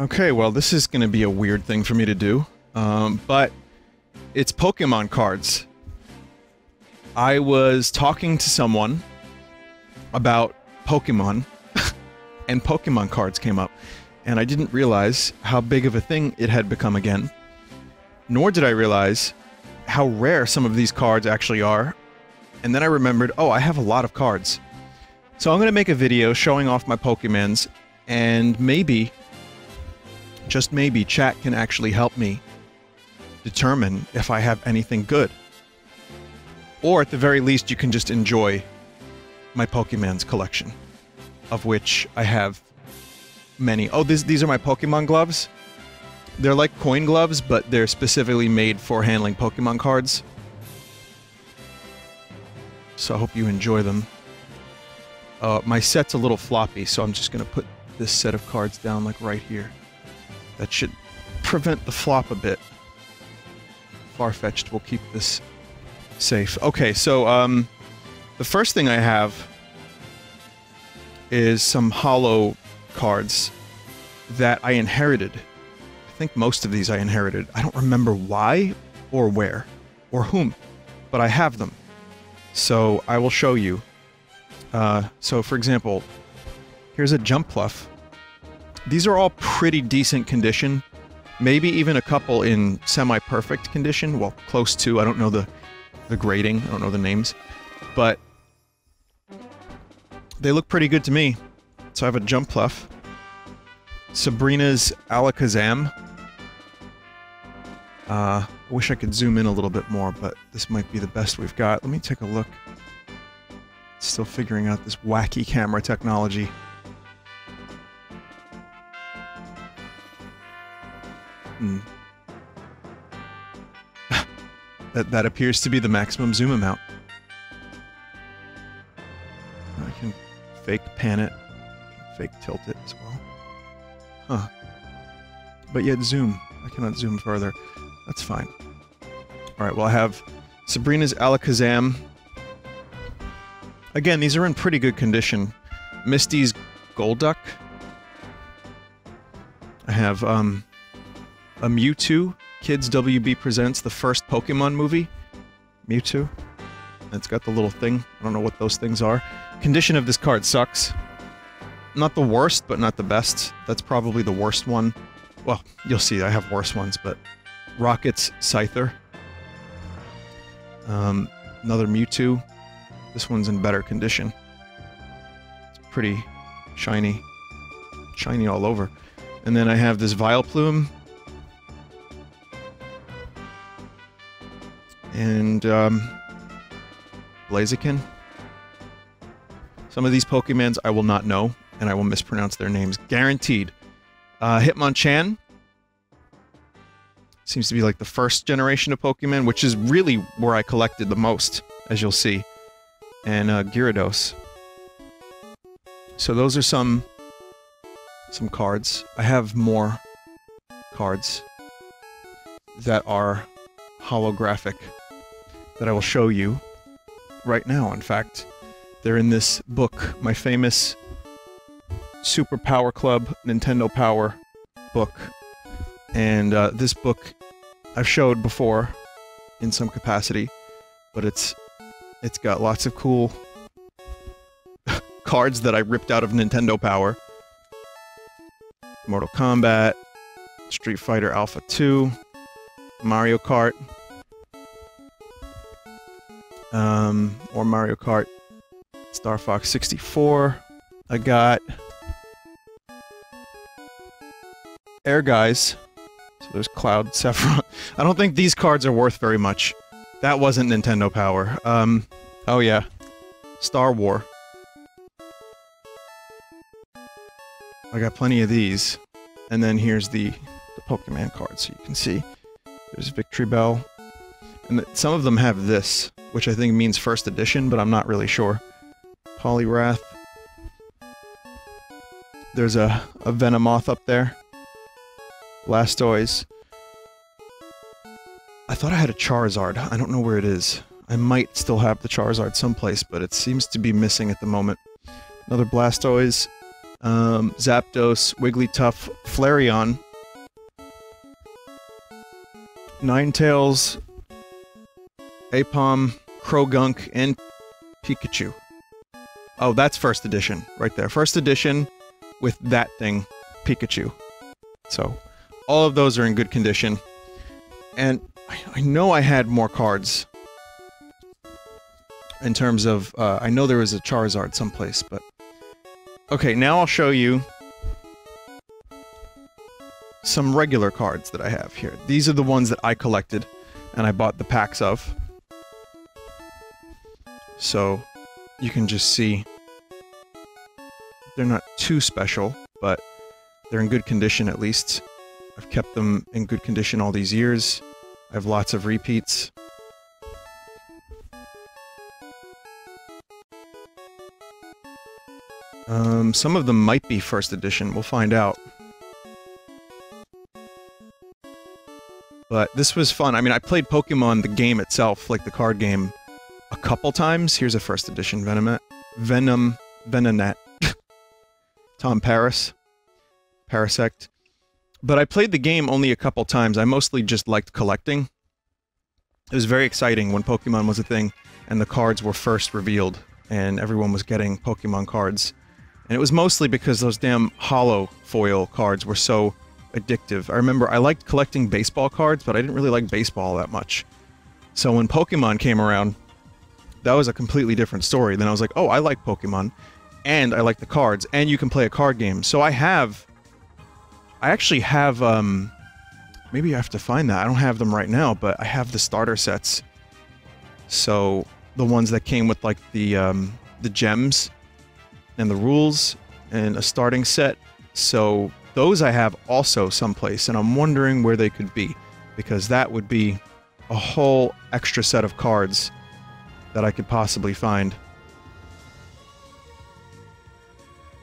Okay, well, this is going to be a weird thing for me to do, but it's Pokemon cards. I was talking to someone about Pokemon, and Pokemon cards came up, and I didn't realize how big of a thing it had become again, nor did I realize how rare some of these cards actually are, and then I remembered, oh, I have a lot of cards. So I'm going to make a video showing off my Pokemons, and maybe, just maybe, chat can actually help me determine if I have anything good. Or at the very least, you can just enjoy my Pokemon's collection, of which I have many. Oh, these are my Pokemon gloves. They're like coin gloves, but they're specifically made for handling Pokemon cards. So I hope you enjoy them. My set's a little floppy, so I'm just going to put this set of cards down like right here. That should prevent the flop a bit. Far-fetched will keep this safe. Okay, so the first thing I have is some hollow cards that I inherited. I think most of these I inherited. I don't remember why or where or whom, but I have them. So I will show you. So for example, here's a Jumpluff. These are all pretty decent condition. Maybe even a couple in semi-perfect condition. Well, close to. I don't know the grading. I don't know the names. But they look pretty good to me. So I have a Jumpluff. Sabrina's Alakazam. I wish I could zoom in a little bit more, but this might be the best we've got. Let me take a look. Still figuring out this wacky camera technology. That appears to be the maximum zoom amount. I can fake pan it, fake tilt it as well. Huh. But yet zoom. I cannot zoom further. That's fine. Alright, well I have Sabrina's Alakazam. Again, these are in pretty good condition. Misty's Golduck. I have, a Mewtwo. Kids WB presents the first Pokemon movie. Mewtwo. It's got the little thing. I don't know what those things are. Condition of this card sucks. Not the worst, but not the best. That's probably the worst one. Well, you'll see, I have worse ones, but... Rocket's Scyther. Another Mewtwo. This one's in better condition. It's pretty shiny. Shiny all over. And then I have this Vileplume. And, Blaziken. Some of these Pokemons I will not know, and I will mispronounce their names. Guaranteed. Hitmonchan. Seems to be like the first generation of Pokemon, which is really where I collected the most, as you'll see. And, Gyarados. So those are some cards. I have more cards that are holographic that I will show you right now. In fact, they're in this book, my famous Super Power Club Nintendo Power book. And this book I've showed before in some capacity, but it's got lots of cool cards that I ripped out of Nintendo Power. Mortal Kombat, Street Fighter Alpha 2, Mario Kart, or Mario Kart Star Fox 64. I got Air Guys. So there's Cloud, Sephiroth. I don't think these cards are worth very much. That wasn't Nintendo Power. Oh yeah. Star War. I got plenty of these. And then here's the Pokemon cards, so you can see. There's Victory Bell. And some of them have this, which I think means first edition, but I'm not really sure. Poliwrath. There's a Venomoth up there. Blastoise. I thought I had a Charizard. I don't know where it is. I might still have the Charizard someplace, but it seems to be missing at the moment. Another Blastoise. Zapdos, Wigglytuff, Flareon, Ninetales, Apom, Krogunk, and Pikachu. Oh, that's first edition, right there. First edition with that thing, Pikachu. So, all of those are in good condition. And I know I had more cards. In terms of, I know there was a Charizard someplace, but... Okay, now I'll show you some regular cards that I have here. These are the ones that I collected, and I bought the packs of. So, you can just see they're not too special, but they're in good condition at least. I've kept them in good condition all these years. I have lots of repeats. Some of them might be first edition, we'll find out. But this was fun. I mean, I played Pokemon, the game itself, like the card game, a couple times. Here's a first edition Venonat. Tom Paris. Parasect. But I played the game only a couple times. I mostly just liked collecting. It was very exciting when Pokemon was a thing, and the cards were first revealed, and everyone was getting Pokemon cards. And it was mostly because those damn hollow foil cards were so addictive. I remember I liked collecting baseball cards, but I didn't really like baseball that much. So when Pokemon came around, that was a completely different story. Then I was like, oh, I like Pokemon, and I like the cards, and you can play a card game. So I actually have, maybe I have to find that. I don't have them right now, but I have the starter sets. So, the ones that came with, like, the gems, and the rules, and a starting set. So, those I have also someplace, and I'm wondering where they could be, because that would be a whole extra set of cards that I could possibly find.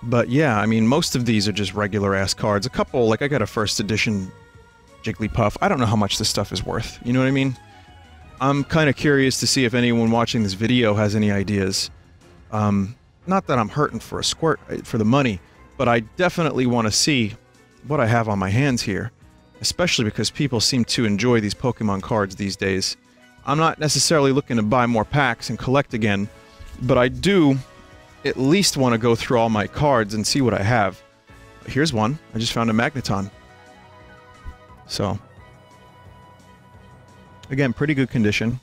But yeah, I mean, most of these are just regular-ass cards. A couple, like I got a first edition Jigglypuff. I don't know how much this stuff is worth, you know what I mean? I'm kind of curious to see if anyone watching this video has any ideas. Not that I'm hurting for a squirt for the money, but I definitely want to see what I have on my hands here. Especially because people seem to enjoy these Pokemon cards these days. I'm not necessarily looking to buy more packs and collect again, but I do at least want to go through all my cards and see what I have. Here's one. I just found a Magneton. So, again, pretty good condition.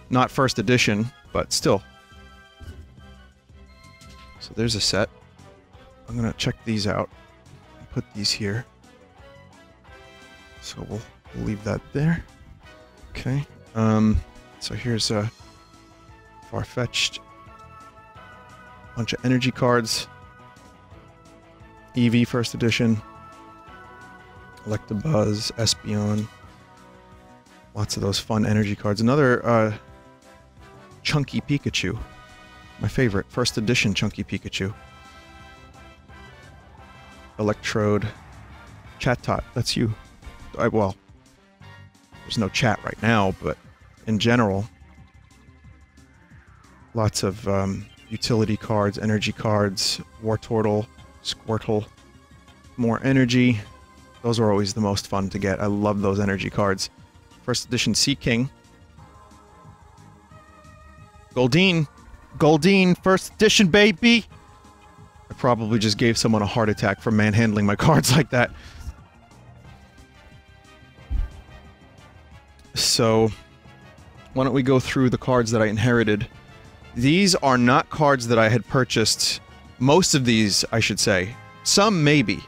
Not first edition, but still. So there's a set. I'm gonna check these out. Put these here. So we'll leave that there. Okay. So here's a Farfetch'd. Bunch of energy cards. Eevee first edition. Electabuzz, Espeon. Lots of those fun energy cards. Another chunky Pikachu. My favorite. First edition chunky Pikachu. Electrode. Chatot. That's you. Well, there's no chat right now, but in general, lots of utility cards, energy cards, Wartortle, Squirtle, more energy. Those are always the most fun to get. I love those energy cards. First edition Sea King. Goldeen. Goldeen, first edition, baby! I probably just gave someone a heart attack for manhandling my cards like that. So, why don't we go through the cards that I inherited. These are not cards that I had purchased. Most of these, I should say. Some, maybe.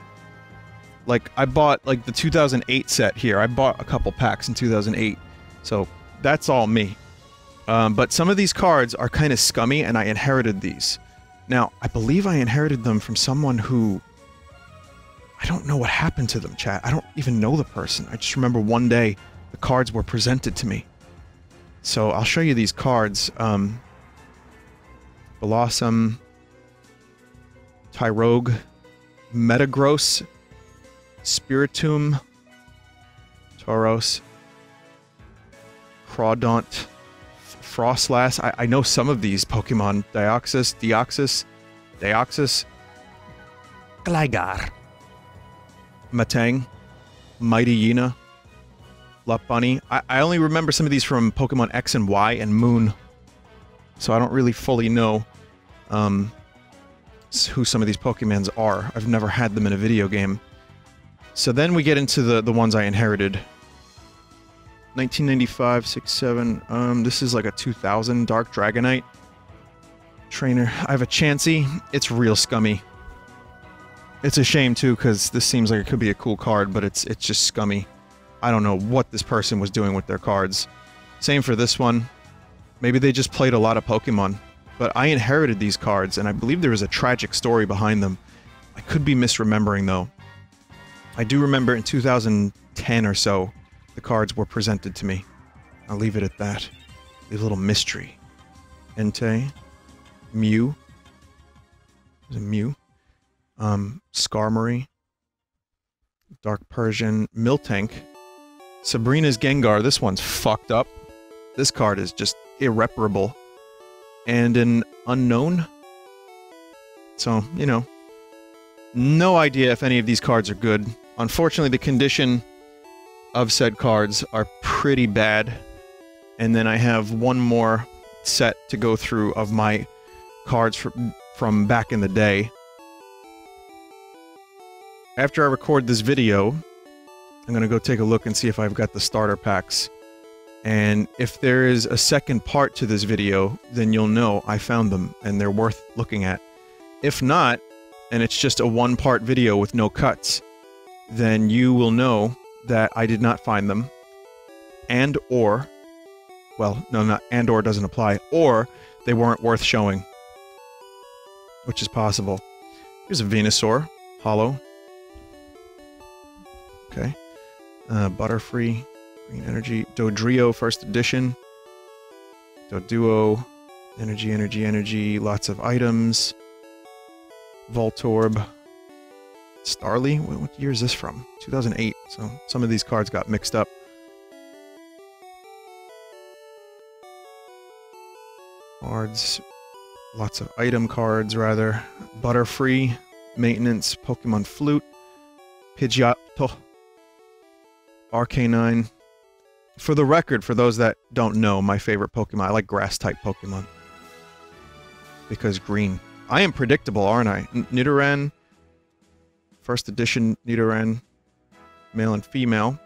Like, I bought, like, the 2008 set here. I bought a couple packs in 2008. So, that's all me. But some of these cards are kind of scummy, and I inherited these. Now, I believe I inherited them from someone who... I don't know what happened to them, chat. I don't even know the person. I just remember one day the cards were presented to me. So, I'll show you these cards. Blossom, Tyrogue, Metagross, Spiritomb, Tauros, Crawdaunt, Frostlass. I know some of these Pokemon. Deoxys, Gligar. Matang, Mighty Yena, Bunny. I only remember some of these from Pokemon X and Y and Moon, so I don't really fully know who some of these Pokemons are. I've never had them in a video game. So then we get into the ones I inherited. 1995, 6, 7. This is like a 2000 Dark Dragonite trainer. I have a Chansey. It's real scummy. It's a shame too, because this seems like it could be a cool card, but it's just scummy. I don't know what this person was doing with their cards. Same for this one. Maybe they just played a lot of Pokemon. But I inherited these cards, and I believe there is a tragic story behind them. I could be misremembering, though. I do remember in 2010 or so, the cards were presented to me. I'll leave it at that. A little mystery. Entei. Mew. There's a Mew. Skarmory. Dark Persian. Miltank. Sabrina's Gengar. This one's fucked up. This card is just irreparable. And an Unknown. So, you know. No idea if any of these cards are good. Unfortunately, the condition of said cards are pretty bad. And then I have one more set to go through of my cards from back in the day. After I record this video, I'm gonna go take a look and see if I've got the starter packs. And if there is a second part to this video, then you'll know I found them and they're worth looking at. If not, and it's just a one-part video with no cuts, then you will know that I did not find them, and or, well, no, not and or doesn't apply, or they weren't worth showing, which is possible. Here's a Venusaur Hollow. Okay. Butterfree, Green Energy, Dodrio First Edition, Doduo, Energy, lots of items, Voltorb, Starly? What year is this from? 2008, so some of these cards got mixed up. Cards, lots of item cards, rather. Butterfree, Maintenance, Pokemon Flute, Pidgeotto, Arcanine. For the record, for those that don't know, my favorite Pokemon, I like Grass-type Pokemon. Because green. I am predictable, aren't I? Nidoran, First Edition Nidoran, male and female.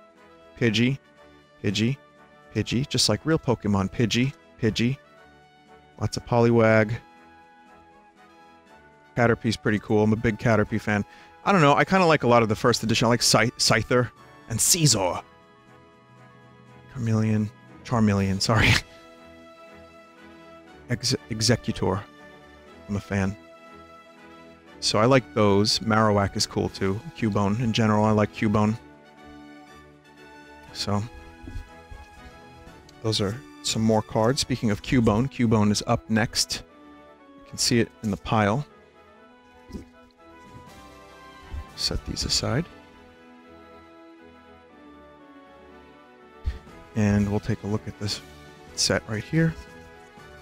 Pidgey, just like real Pokemon. Pidgey. Lots of Poliwag. Caterpie's pretty cool. I'm a big Caterpie fan. I don't know, I kind of like a lot of the First Edition. I like Scyther and Caesar. Charmeleon, sorry. Executor. I'm a fan. So I like those. Marowak is cool too. Cubone in general, I like Cubone. So those are some more cards. Speaking of Cubone, Cubone is up next. You can see it in the pile. Set these aside. And we'll take a look at this set right here.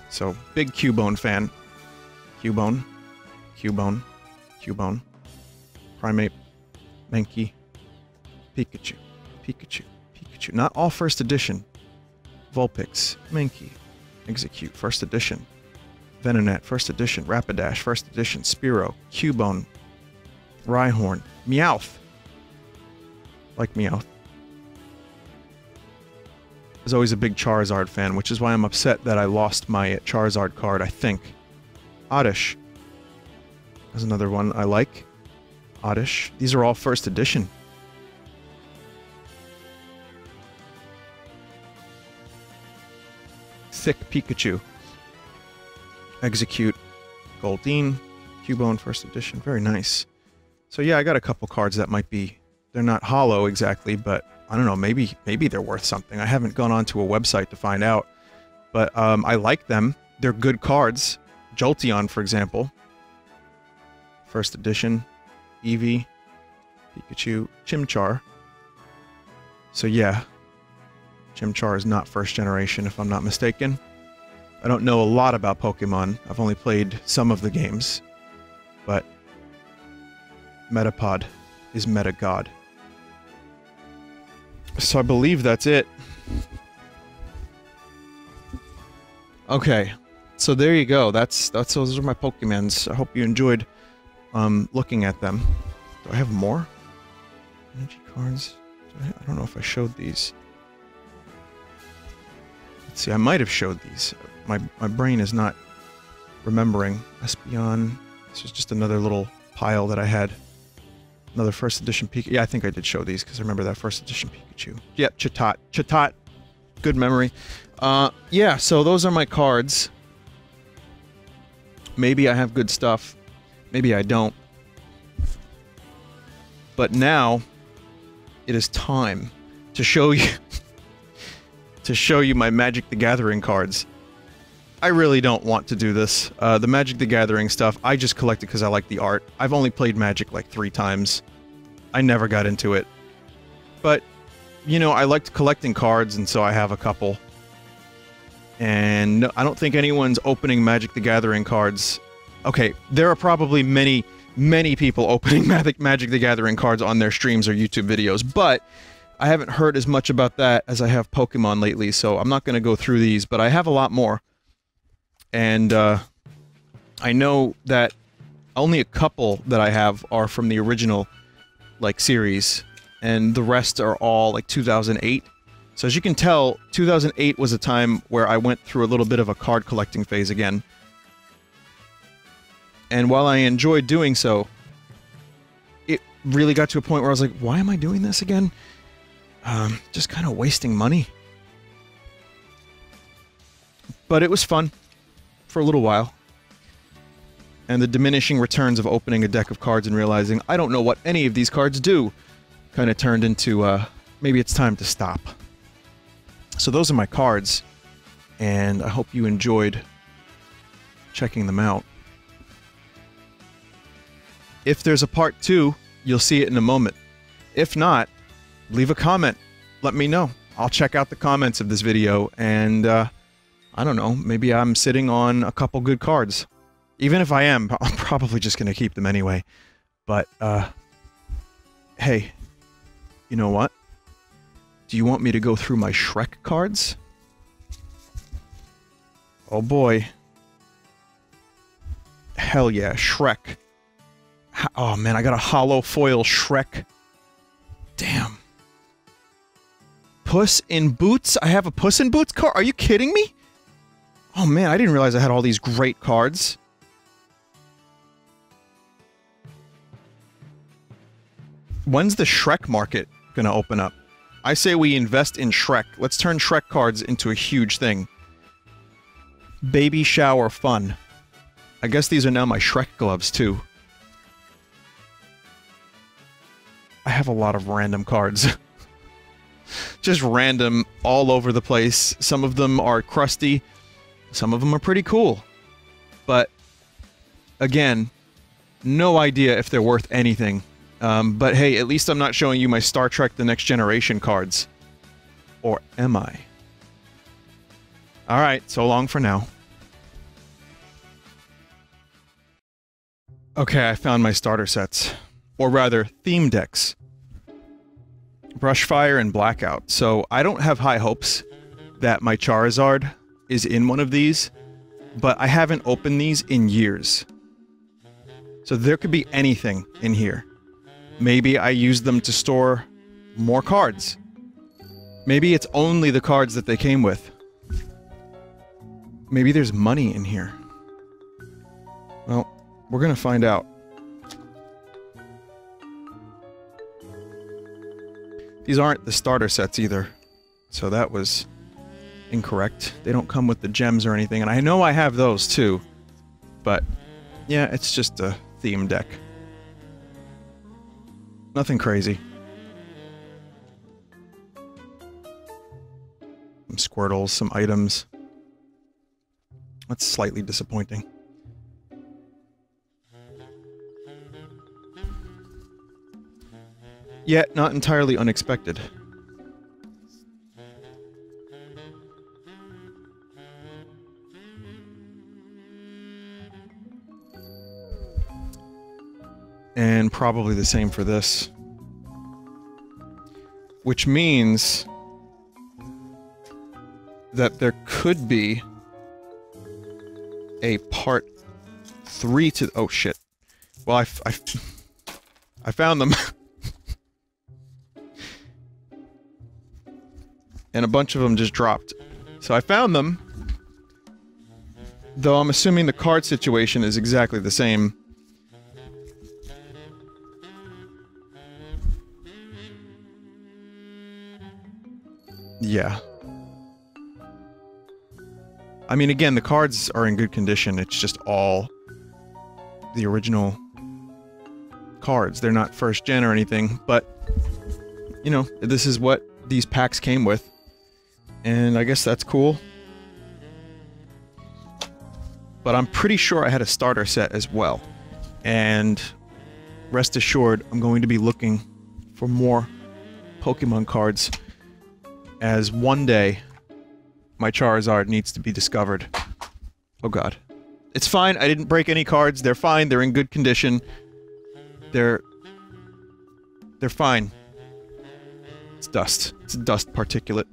So, big Cubone fan. Cubone. Primeape. Mankey. Pikachu. Not all First Edition. Vulpix. Mankey. Execute. First Edition. Venonat. First Edition. Rapidash. First Edition. Spearow. Cubone. Rhyhorn. Meowth. Like Meowth. I was always a big Charizard fan, which is why I'm upset that I lost my Charizard card, I think. Oddish. There's another one I like. Oddish. These are all First Edition. Thick Pikachu. Execute. Goldeen. Cubone First Edition. Very nice. So yeah, I got a couple cards that might be... They're not hollow exactly, but I don't know, maybe they're worth something. I haven't gone onto a website to find out. But I like them. They're good cards. Jolteon, for example. First Edition. Eevee. Pikachu. Chimchar. So yeah. Chimchar is not first generation, if I'm not mistaken. I don't know a lot about Pokemon. I've only played some of the games. But Metapod is Metagod. So I believe that's it. Okay, so there you go. Those are my Pokemons. I hope you enjoyed looking at them. Do I have more energy cards? I don't know if I showed these. Let's see. I might have showed these. My brain is not remembering. Espeon. This is just another little pile that I had. Another first edition Pikachu. Yeah, I think I did show these because I remember that first edition Pikachu. Yep, Chatot. Chatot. Good memory. Yeah, so those are my cards. Maybe I have good stuff. Maybe I don't. But now, it is time to show you... to show you my Magic the Gathering cards. I really don't want to do this. The Magic the Gathering stuff, I just collect it because I like the art. I've only played Magic like 3 times. I never got into it. But, you know, I liked collecting cards, and so I have a couple. And I don't think anyone's opening Magic the Gathering cards. Okay, there are probably many, many people opening Magic the Gathering cards on their streams or YouTube videos, but I haven't heard as much about that as I have Pokemon lately, so I'm not going to go through these, but I have a lot more. And, I know that only a couple that I have are from the original, like, series, and the rest are all, like, 2008. So as you can tell, 2008 was a time where I went through a little bit of a card collecting phase again. And while I enjoyed doing so, it really got to a point where I was like, why am I doing this again? Just kind of wasting money. But it was fun. For a little while. And the diminishing returns of opening a deck of cards and realizing I don't know what any of these cards do kind of turned into, maybe it's time to stop. So those are my cards, and I hope you enjoyed checking them out. If there's a part 2, you'll see it in a moment. If not, leave a comment. Let me know. I'll check out the comments of this video, and I don't know, maybe I'm sitting on a couple good cards. Even if I am, I'm probably just going to keep them anyway. But, hey, you know what? Do you want me to go through my Shrek cards? Oh boy. Hell yeah, Shrek. Oh man, I got a hollow foil Shrek. Damn. Puss in Boots? I have a Puss in Boots card? Are you kidding me? Oh man, I didn't realize I had all these great cards. When's the Shrek market gonna open up? I say we invest in Shrek. Let's turn Shrek cards into a huge thing. Baby shower fun. I guess these are now my Shrek gloves, too. I have a lot of random cards. Just random, all over the place. Some of them are crusty. Some of them are pretty cool. But, again, no idea if they're worth anything. But hey, at least I'm not showing you my Star Trek The Next Generation cards. Or am I? Alright, so long for now. Okay, I found my starter sets. Or rather, theme decks. Brushfire and Blackout. So, I don't have high hopes that my Charizard is in one of these, but I haven't opened these in years. So there could be anything in here. Maybe I use them to store more cards. Maybe it's only the cards that they came with. Maybe there's money in here. Well, we're gonna find out. These aren't the starter sets either, so that was incorrect. They don't come with the gems or anything, and I know I have those too. But, yeah, it's just a theme deck. Nothing crazy. Some Squirtles, some items. That's slightly disappointing. Yet, not entirely unexpected. And probably the same for this. Which means that there could be a part 3 to... Oh, shit. Well, I found them. And a bunch of them just dropped. So I found them. Though I'm assuming the card situation is exactly the same. Yeah. I mean, again, the cards are in good condition. It's just all the original cards. They're not first gen or anything, but, you know, this is what these packs came with. And I guess that's cool. But I'm pretty sure I had a starter set as well. And rest assured, I'm going to be looking for more Pokemon cards, as one day my Charizard needs to be discovered. Oh god. It's fine, I didn't break any cards, they're fine, they're in good condition. They're fine. It's dust. It's a dust particulate.